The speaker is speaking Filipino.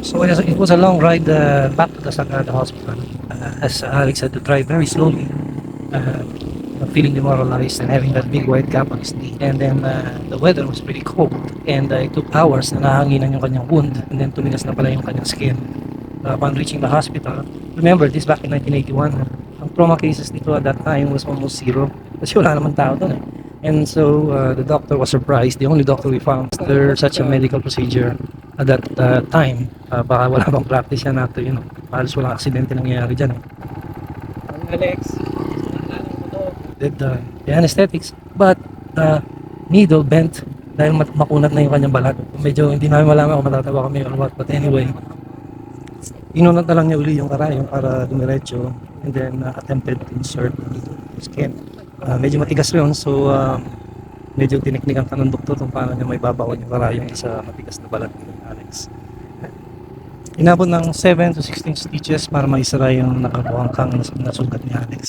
So it was a long ride back to the Sagrada Hospital. As Alex had to drive very slowly, uh, feeling demoralized and having that big white cap on his knee. And then the weather was pretty cold and it took hours na nahanginan yung kanyang wound and then tumigas na pala yung kanyang skin. Upon reaching the hospital, remember this back in 1981, ang trauma cases dito at that time was almost zero kasi wala naman tao doon eh. And so the doctor was surprised. The only doctor we found after such a medical procedure at that time, baka wala bang practice yan after, halos walang aksidente nangyayari dyan. Alex, Did the anesthetics, but needle bent dahil makunat na yung kanyang balat. Medyo hindi namin malaman kung matatawa kami or what, but anyway, inunat na lang niya uli yung karayong para dumiretso and then attempted to insert the skin. Medyo matigas rin, so medyo tiniknikan ka ng doktor kung paano niya may babawan yung karayong sa matigas na balat ni Alex. Inabot ng 7 to 16 stitches para maisara yung nakabuhangkang nasugat ni Alex.